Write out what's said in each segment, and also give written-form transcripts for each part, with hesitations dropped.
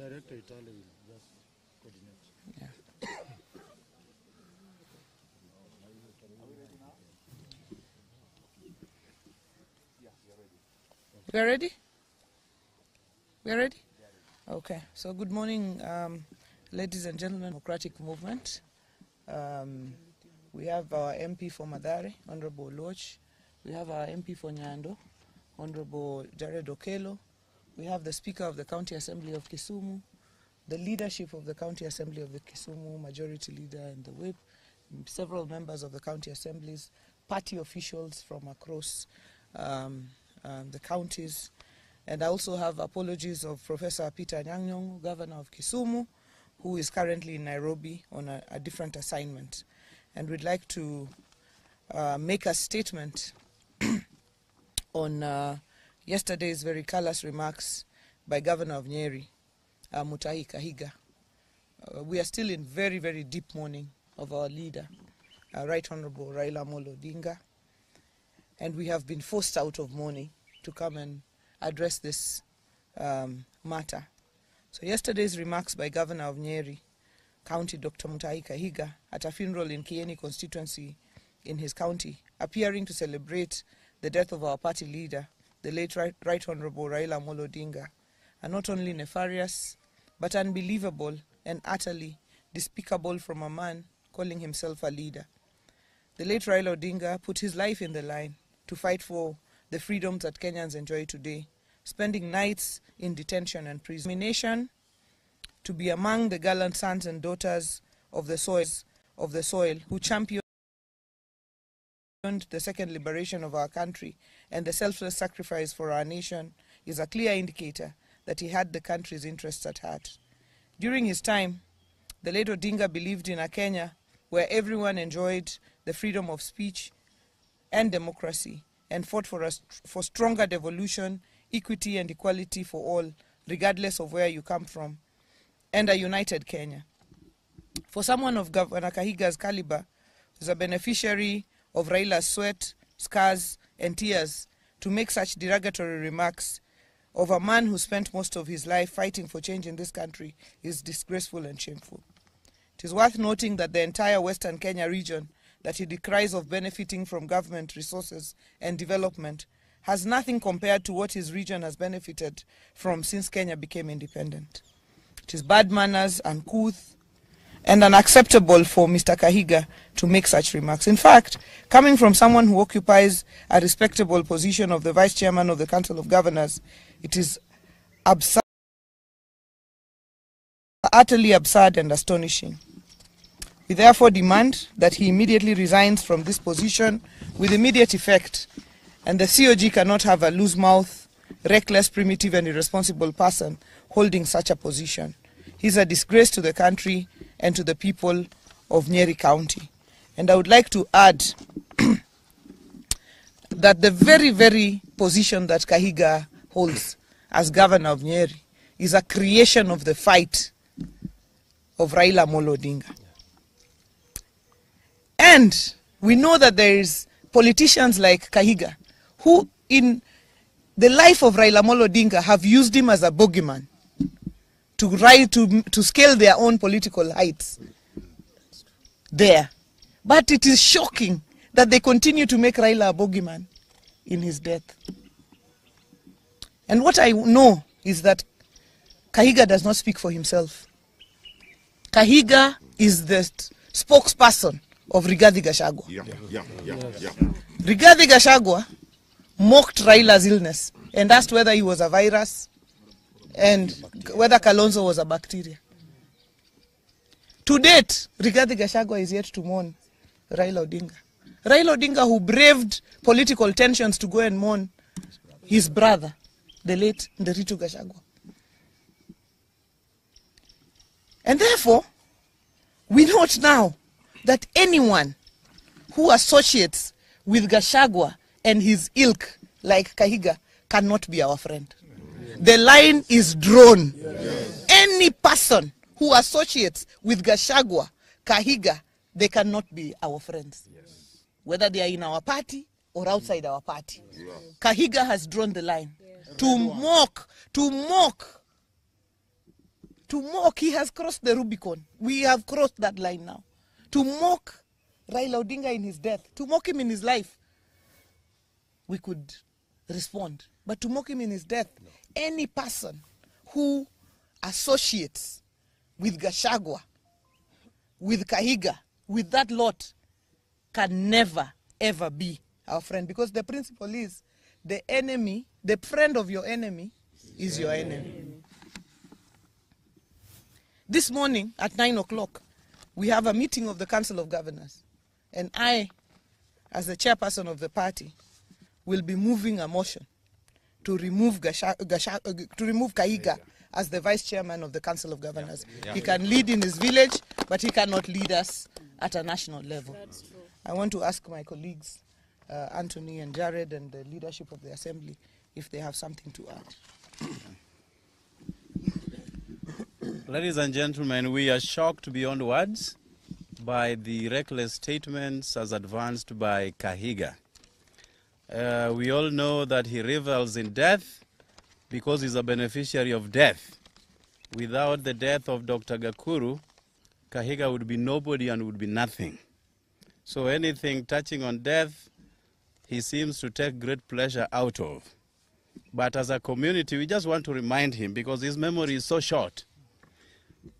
Director Italy will just coordinate. Yeah. We're ready? We're ready? Okay. So good morning, ladies and gentlemen, Democratic Movement. We have our MP for Mathare, Honorable Loch. We have our MP for Nyando, Honorable Jared Okello. We have the Speaker of the County Assembly of Kisumu, the leadership of the County Assembly of the Kisumu, Majority Leader and the Whip, several members of the county assemblies, party officials from across the counties. And I also have apologies of Professor Peter Nyang'nyong, Governor of Kisumu, who is currently in Nairobi on a different assignment. And we'd like to make a statement on yesterday's very callous remarks by Governor of Nyeri, Mutahi Kahiga. We are still in very, very deep mourning of our leader, Right Honorable Raila Amolo Odinga. And we have been forced out of mourning to come and address this matter. So yesterday's remarks by Governor of Nyeri County, Dr. Mutahi Kahiga, at a funeral in Kieni constituency in his county, appearing to celebrate the death of our party leader, the late Right Honorable Raila Amolo Odinga, are not only nefarious, but unbelievable and utterly despicable from a man calling himself a leader. The late Raila Odinga put his life in the line to fight for the freedoms that Kenyans enjoy today, spending nights in detention and prison. To be among the gallant sons and daughters of the soil who championed the second liberation of our country and the selfless sacrifice for our nation is a clear indicator that he had the country's interests at heart. During his time, the late Odinga believed in a Kenya where everyone enjoyed the freedom of speech and democracy and fought for stronger devolution, equity and equality for all, regardless of where you come from, and a united Kenya. For someone of Governor Kahiga's caliber, who's a beneficiary of Raila's sweat, scars, and tears, to make such derogatory remarks of a man who spent most of his life fighting for change in this country is disgraceful and shameful. It is worth noting that the entire Western Kenya region that he decries of benefiting from government resources and development has nothing compared to what his region has benefited from since Kenya became independent. It is bad manners, uncouth, and unacceptable for Mr. Kahiga to make such remarks. In fact, coming from someone who occupies a respectable position of the Vice Chairman of the Council of Governors, it is absurd, utterly absurd and astonishing. We therefore demand that he immediately resigns from this position with immediate effect, and the COG cannot have a loose mouth, reckless, primitive and irresponsible person holding such a position. He's a disgrace to the country and to the people of Nyeri County. And I would like to add that the very, very position that Kahiga holds as governor of Nyeri is a creation of the fight of Raila Amolo Odinga. And we know that there is politicians like Kahiga who in the life of Raila Amolo Odinga have used him as a bogeyman to scale their own political heights there. But it is shocking that they continue to make Raila a bogeyman in his death. And what I know is that Kahiga does not speak for himself. Kahiga is the spokesperson of Rigathi Gachagua. Rigathi Gachagua mocked Raila's illness and asked whether he was a virus and whether Kalonzo was a bacteria. To date, Rigathi Gachagua is yet to mourn Raila Odinga. Raila Odinga, who braved political tensions to go and mourn his brother, the late Nderitu Gachagua. And therefore, we note now that anyone who associates with Gachagua and his ilk like Kahiga cannot be our friend. The line is drawn. Yes. Any person who associates with Gachagua, Kahiga, they cannot be our friends. Yes. Whether they are in our party or outside our party. Yes. Kahiga has drawn the line. Yes. To mock To mock, he has crossed the Rubicon. We have crossed that line now. To mock Raila Odinga in his death, to mock him in his life, we could respond. But to mock him in his death, no. Any person who associates with Gachagua, with Kahiga, with that lot, can never, ever be our friend. Because the principle is, the enemy, the friend of your enemy is your enemy. This morning at 9 o'clock, we have a meeting of the Council of Governors. And I, as the chairperson of the party, will be moving a motion to remove Kahiga as the vice chairman of the Council of Governors. Yeah. He can lead in his village, but he cannot lead us at a national level. That's true. I want to ask my colleagues, Anthony and Jared, and the leadership of the Assembly, if they have something to add. Ladies and gentlemen, we are shocked beyond words by the reckless statements as advanced by Kahiga. We all know that he revels in death because he's a beneficiary of death. Without the death of Dr. Gakuru, Kahiga would be nobody and would be nothing. So anything touching on death, he seems to take great pleasure out of. But as a community, we just want to remind him, because his memory is so short,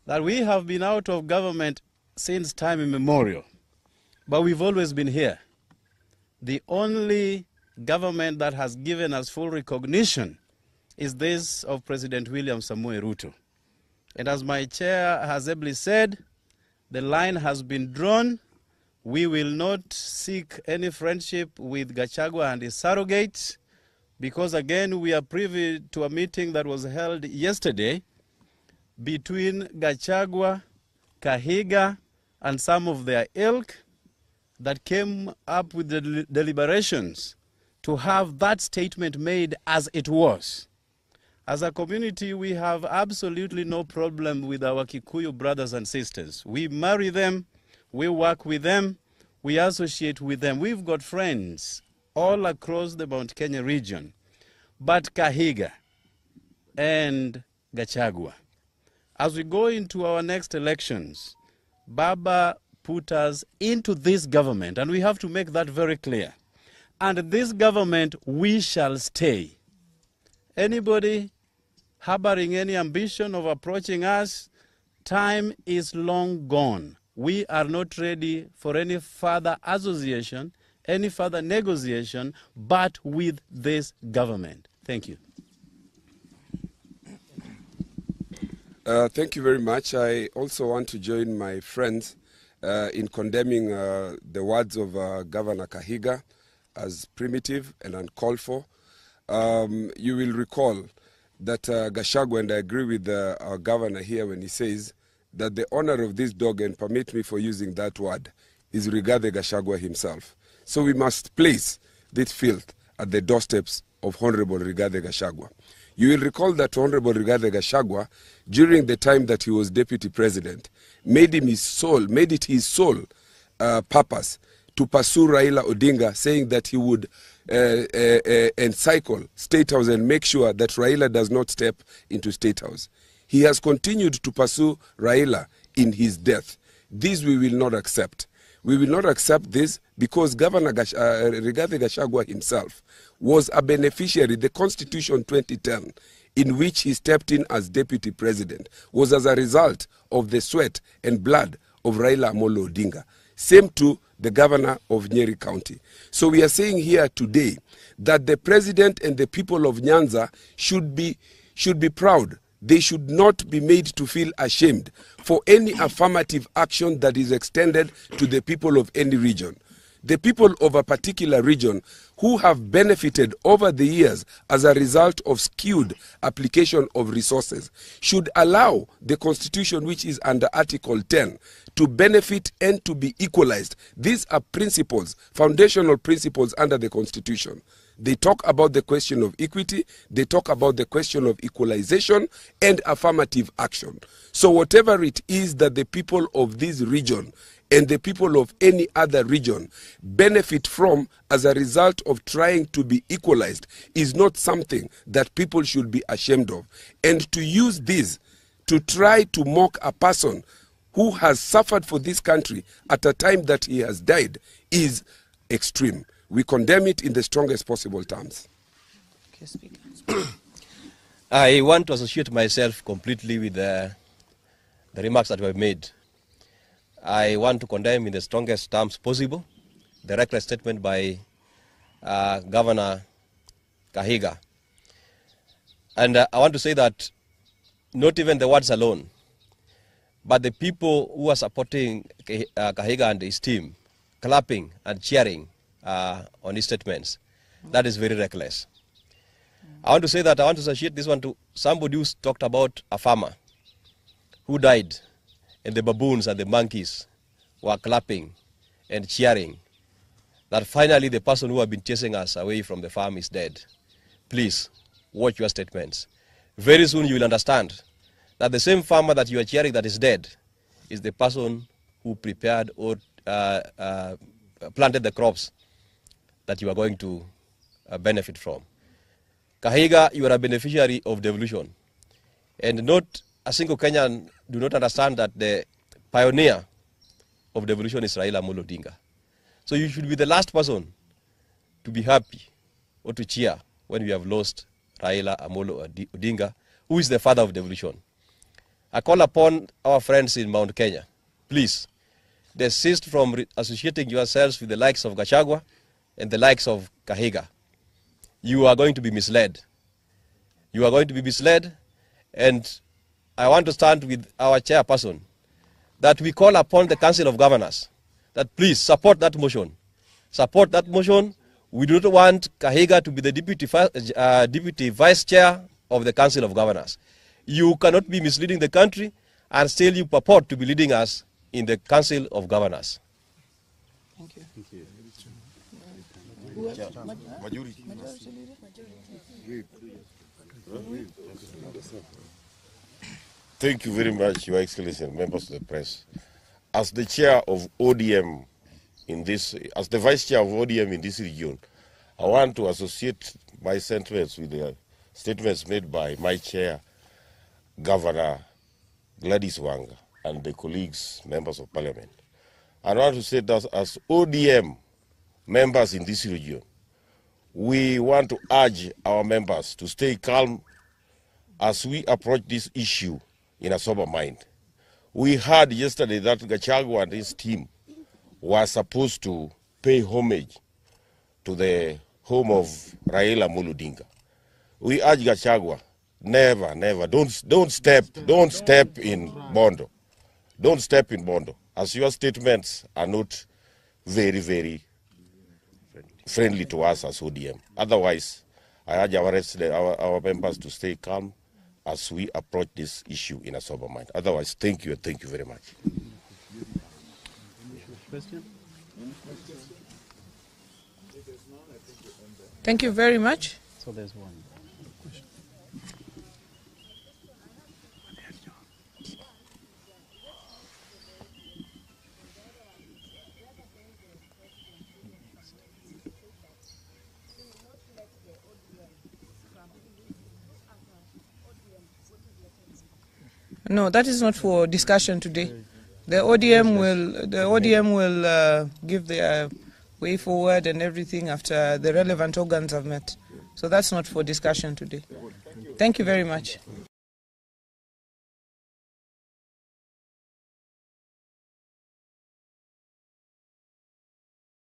that we have been out of government since time immemorial, but we've always been here. The only government that has given us full recognition is this of President William Samoei Ruto. And as my chair has ably said, the line has been drawn. We will not seek any friendship with Gachagua and his surrogates, because again, we are privy to a meeting that was held yesterday between Gachagua, Kahiga, and some of their ilk that came up with the deliberations to have that statement made as it was. As a community, we have absolutely no problem with our Kikuyu brothers and sisters. We marry them, we work with them, we associate with them. We've got friends all across the Mount Kenya region. But Kahiga and Gachagua, as we go into our next elections, Baba put us into this government, and we have to make that very clear. And this government, we shall stay. Anybody harboring any ambition of approaching us, time is long gone. We are not ready for any further association, any further negotiation, but with this government. Thank you. Thank you very much. I also want to join my friends in condemning the words of Governor Kahiga as primitive and uncalled for. You will recall that Gachagua, and I agree with our governor here when he says that the owner of this dog, and permit me for using that word, is Rigathi Gachagua himself. So we must place this filth at the doorsteps of Honorable Rigathi Gachagua. You will recall that Honorable Rigathi Gachagua, during the time that he was deputy president, made it his sole purpose to pursue Raila Odinga, saying that he would encircle State House and make sure that Raila does not step into State House. He has continued to pursue Raila in his death. This we will not accept. We will not accept this because Governor Rigathi Gachagua himself was a beneficiary. The Constitution 2010, in which he stepped in as deputy president, was as a result of the sweat and blood of Raila Amolo Odinga. Same to the governor of Nyeri County. So we are saying here today that the president and the people of Nyanza should be proud. They should not be made to feel ashamed for any affirmative action that is extended to the people of any region. The people of a particular region who have benefited over the years as a result of skewed application of resources should allow the Constitution, which is under Article 10, to benefit and to be equalized. These are principles, foundational principles under the Constitution. They talk about the question of equity, they talk about the question of equalization and affirmative action. So whatever it is that the people of this region and the people of any other region benefit from as a result of trying to be equalized is not something that people should be ashamed of. And to use this to try to mock a person who has suffered for this country at a time that he has died is extreme. We condemn it in the strongest possible terms. Okay, Speaker. I want to associate myself completely with the remarks that were made. I want to condemn in the strongest terms possible the reckless statement by Governor Kahiga. And I want to say that not even the words alone, but the people who are supporting Kahiga and his team, clapping and cheering on his statements, that is very reckless. I want to say that I want to associate this one to somebody who talked about a farmer who died, and the baboons and the monkeys were clapping and cheering that finally the person who had been chasing us away from the farm is dead. Please, watch your statements. Very soon you will understand that the same farmer that you are cheering that is dead is the person who prepared or planted the crops that you are going to benefit from. Kahiga, you are a beneficiary of devolution. And not a single Kenyan do not understand that the pioneer of devolution is Raila Amolo Odinga. So you should be the last person to be happy or to cheer when we have lost Raila Amolo Odinga, who is the father of devolution. I call upon our friends in Mount Kenya, please, desist from associating yourselves with the likes of Gachagua and the likes of Kahiga. You are going to be misled. You are going to be misled, and I want to stand with our chairperson that we call upon the Council of Governors that please support that motion. Support that motion. We do not want Kahiga to be the deputy vice chair of the Council of Governors. You cannot be misleading the country and still you purport to be leading us in the Council of Governors. Thank you. Thank you. Thank you very much, Your Excellency and members of the press. As the chair of ODM in this, as the vice chair of ODM in this region, I want to associate my sentiments with the statements made by my chair, Governor Gladys Wanga, and the colleagues, members of parliament. I want to say that as ODM members in this region, we want to urge our members to stay calm as we approach this issue in a sober mind. We heard yesterday that Gachagua and his team were supposed to pay homage to the home of Raila Amolo Odinga. We urge Gachagua, never, never, don't step in Bondo. Don't step in Bondo, as your statements are not very, very friendly to us as ODM. Otherwise, I urge our members to stay calm as we approach this issue in a sober mind. Otherwise, thank you and thank you very much. Question? Thank you very much. So there's one. No, that is not for discussion today. The ODM will give their way forward and everything after the relevant organs have met. So that's not for discussion today. Thank you very much.